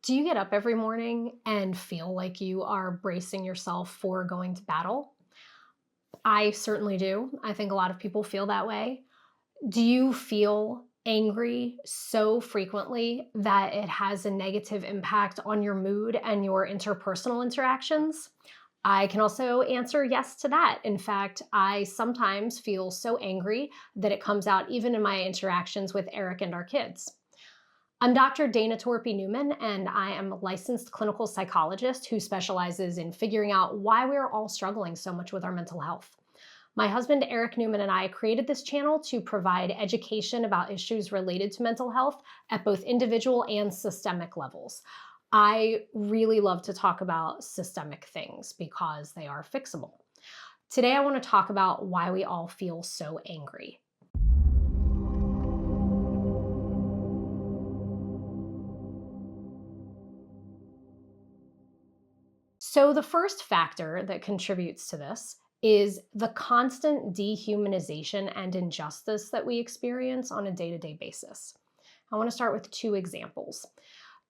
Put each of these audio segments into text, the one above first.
Do you get up every morning and feel like you are bracing yourself for going to battle? I certainly do. I think a lot of people feel that way. Do you feel angry so frequently that it has a negative impact on your mood and your interpersonal interactions? I can also answer yes to that. In fact, I sometimes feel so angry that it comes out even in my interactions with Eric and our kids. I'm Dr. Dana Torpy Newman, and I am a licensed clinical psychologist who specializes in figuring out why we're all struggling so much with our mental health. My husband, Eric Newman, and I created this channel to provide education about issues related to mental health at both individual and systemic levels. I really love to talk about systemic things because they are fixable. Today, I want to talk about why we all feel so angry. So, the first factor that contributes to this is the constant dehumanization and injustice that we experience on a day to day basis. I want to start with two examples.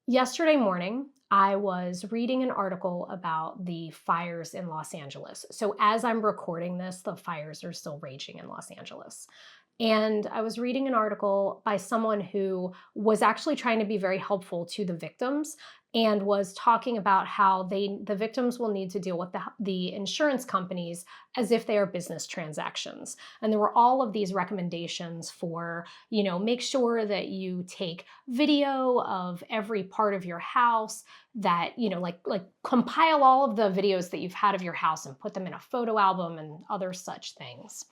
Yesterday morning, I was reading an article about the fires in Los Angeles. So, as I'm recording this, the fires are still raging in Los Angeles. And I was reading an article by someone who was actually trying to be very helpful to the victims and was talking about how the victims will need to deal with the insurance companies as if they are business transactions. And there were all of these recommendations for, make sure that you take video of every part of your house, that, like compile all of the videos that you've had of your house and put them in a photo album and other such things.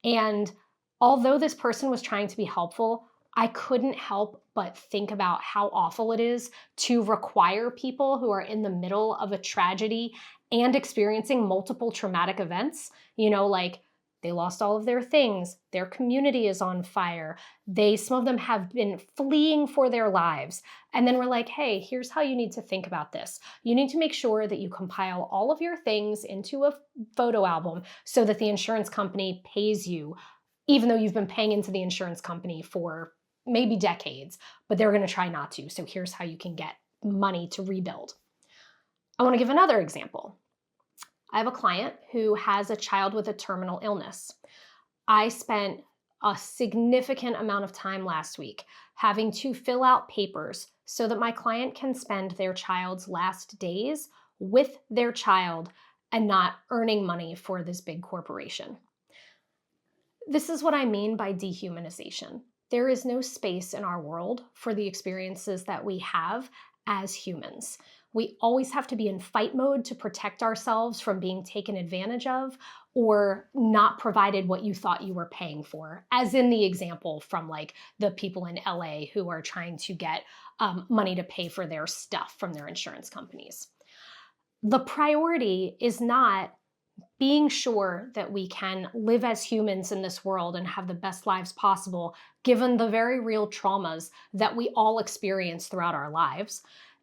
And although this person was trying to be helpful, I couldn't help but think about how awful it is to require people who are in the middle of a tragedy and experiencing multiple traumatic events, like they lost all of their things, their community is on fire, some of them have been fleeing for their lives. And then we're like, hey, here's how you need to think about this. You need to make sure that you compile all of your things into a photo album so that the insurance company pays you, even though you've been paying into the insurance company for maybe decades, but they're going to try not to. So here's how you can get money to rebuild. I want to give another example. I have a client who has a child with a terminal illness. I spent a significant amount of time last week having to fill out papers so that my client can spend their child's last days with their child and not earning money for this big corporation. This is what I mean by dehumanization. There is no space in our world for the experiences that we have as humans. We always have to be in fight mode to protect ourselves from being taken advantage of or not provided what you thought you were paying for, as in the example from like the people in LA who are trying to get money to pay for their stuff from their insurance companies. The priority is not being sure that we can live as humans in this world and have the best lives possible, given the very real traumas that we all experience throughout our lives.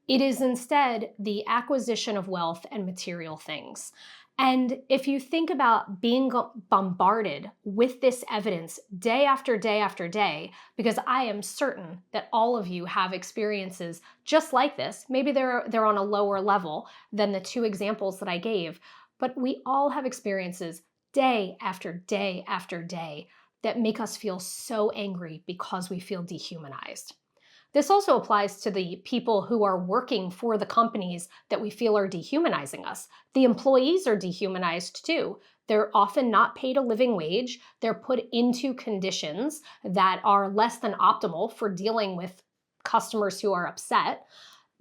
It is instead the acquisition of wealth and material things. And if you think about being bombarded with this evidence day after day after day, because I am certain that all of you have experiences just like this, maybe they're on a lower level than the two examples that I gave, but we all have experiences day after day after day that make us feel so angry because we feel dehumanized. This also applies to the people who are working for the companies that we feel are dehumanizing us. The employees are dehumanized too. They're often not paid a living wage. They're put into conditions that are less than optimal for dealing with customers who are upset.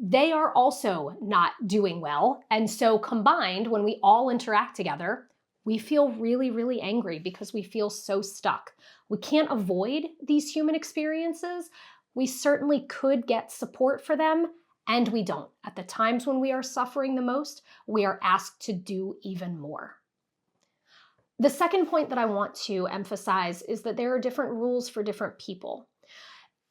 They are also not doing well. And so combined, when we all interact together, we feel really, really angry because we feel so stuck. We can't avoid these human experiences. We certainly could get support for them, and we don't. At the times when we are suffering the most, we are asked to do even more. The second point that I want to emphasize is that there are different rules for different people.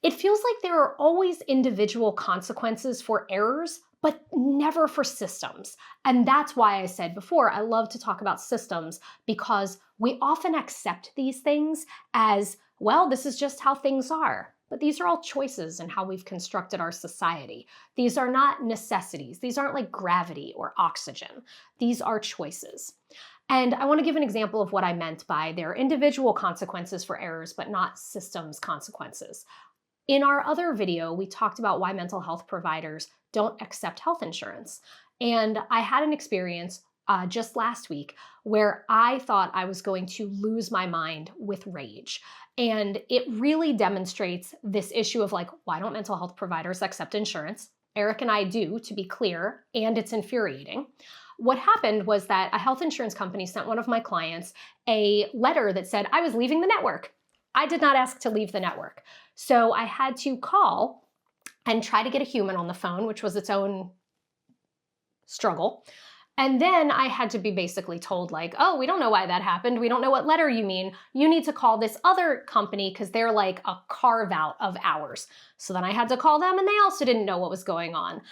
It feels like there are always individual consequences for errors, but never for systems. And that's why I said before, I love to talk about systems because we often accept these things as, well, this is just how things are. but these are all choices in how we've constructed our society. These are not necessities. These aren't like gravity or oxygen. These are choices. And I want to give an example of what I meant by there are individual consequences for errors, but not systems consequences. In our other video, we talked about why mental health providers don't accept health insurance. And I had an experience just last week where I thought I was going to lose my mind with rage. And it really demonstrates this issue of like, why don't mental health providers accept insurance? Eric and I do, to be clear, and it's infuriating. What happened was that a health insurance company sent one of my clients a letter that said I was leaving the network. I did not ask to leave the network. So I had to call and try to get a human on the phone, which was its own struggle. And then I had to be basically told like, oh, we don't know why that happened. We don't know what letter you mean. You need to call this other company because they're like a carve out of ours. So then I had to call them and they also didn't know what was going on.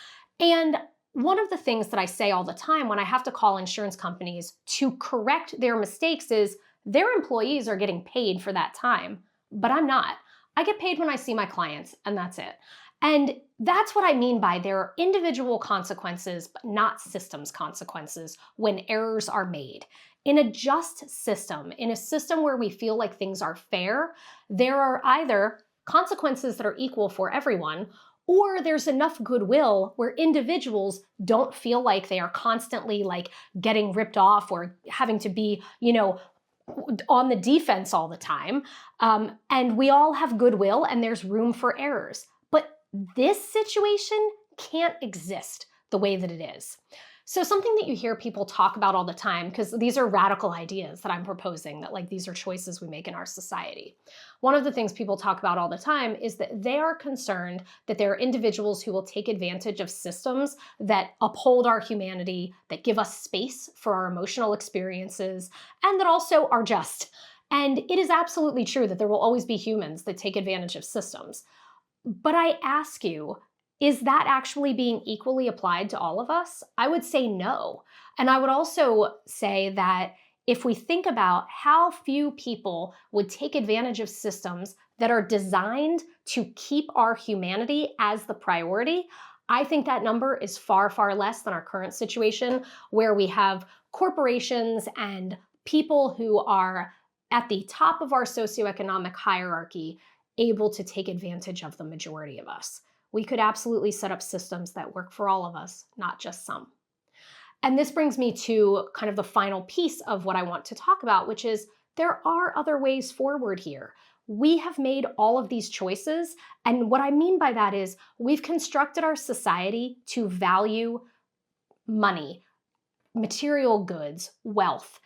And one of the things that I say all the time when I have to call insurance companies to correct their mistakes is their employees are getting paid for that time, but I'm not. I get paid when I see my clients and that's it. And that's what I mean by there are individual consequences, but not systems consequences when errors are made. In a just system, in a system where we feel like things are fair, there are either consequences that are equal for everyone, or there's enough goodwill where individuals don't feel like they are constantly like getting ripped off or having to be, on the defense all the time. And we all have goodwill and there's room for errors. But this situation can't exist the way that it is. So something that you hear people talk about all the time, because these are radical ideas that I'm proposing, that like these are choices we make in our society. One of the things people talk about all the time is that they are concerned that there are individuals who will take advantage of systems that uphold our humanity, that give us space for our emotional experiences, and that also are just. And it is absolutely true that there will always be humans that take advantage of systems. But I ask you, is that actually being equally applied to all of us? I would say no. And I would also say that if we think about how few people would take advantage of systems that are designed to keep our humanity as the priority, I think that number is far, far less than our current situation, where we have corporations and people who are at the top of our socioeconomic hierarchy able to take advantage of the majority of us. We could absolutely set up systems that work for all of us, not just some. And this brings me to kind of the final piece of what I want to talk about, which is there are other ways forward here. We have made all of these choices. And what I mean by that is we've constructed our society to value money, material goods, wealth.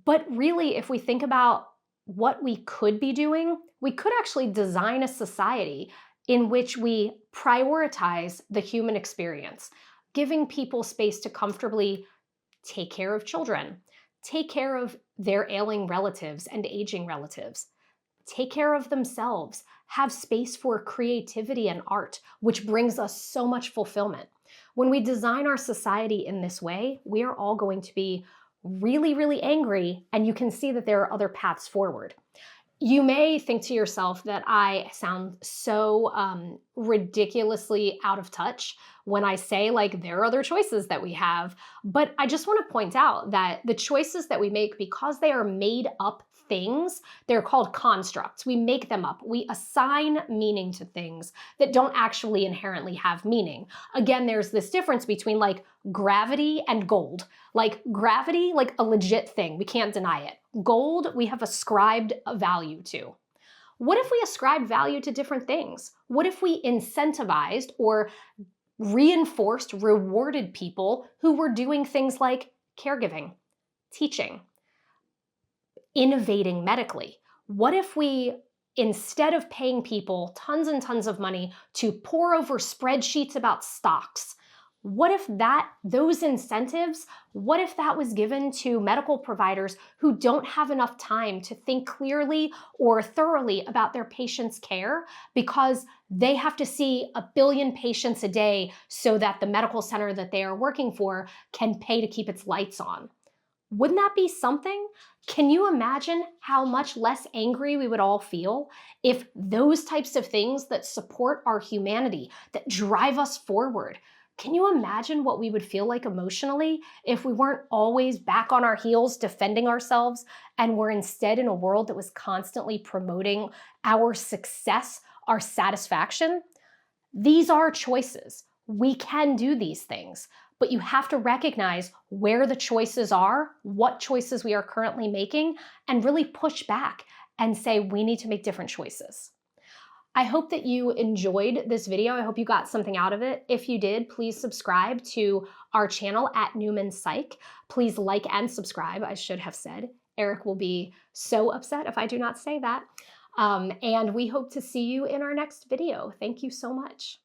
But really, if we think about what we could be doing, we could actually design a society in which we prioritize the human experience, giving people space to comfortably take care of children, take care of their ailing relatives and aging relatives, take care of themselves, have space for creativity and art, which brings us so much fulfillment. When we design our society in this way, we are all going to be really, really angry, and you can see that there are other paths forward. You may think to yourself that I sound so ridiculously out of touch when I say like there are other choices that we have, but I just want to point out that the choices that we make, because they are made up things, they're called constructs. We make them up. We assign meaning to things that don't actually inherently have meaning. Again, there's this difference between like gravity and gold. Like gravity, like a legit thing, we can't deny it. Gold, we have ascribed a value to. What if we ascribed value to different things? What if we incentivized or reinforced, rewarded people who were doing things like caregiving, teaching, innovating medically? What if we, instead of paying people tons and tons of money to pore over spreadsheets about stocks, what if those incentives, what if that was given to medical providers who don't have enough time to think clearly or thoroughly about their patients' care because they have to see 1 billion patients a day so that the medical center that they are working for can pay to keep its lights on? Wouldn't that be something? Can you imagine how much less angry we would all feel if those types of things that support our humanity, that drive us forward, can you imagine what we would feel like emotionally if we weren't always back on our heels defending ourselves and were instead in a world that was constantly promoting our success, our satisfaction? These are choices. We can do these things, but you have to recognize where the choices are, what choices we are currently making, and really push back and say we need to make different choices. I hope that you enjoyed this video. I hope you got something out of it. If you did, please subscribe to our channel at Newman Psych. Please like and subscribe, I should have said. Eric will be so upset if I do not say that. And we hope to see you in our next video. Thank you so much.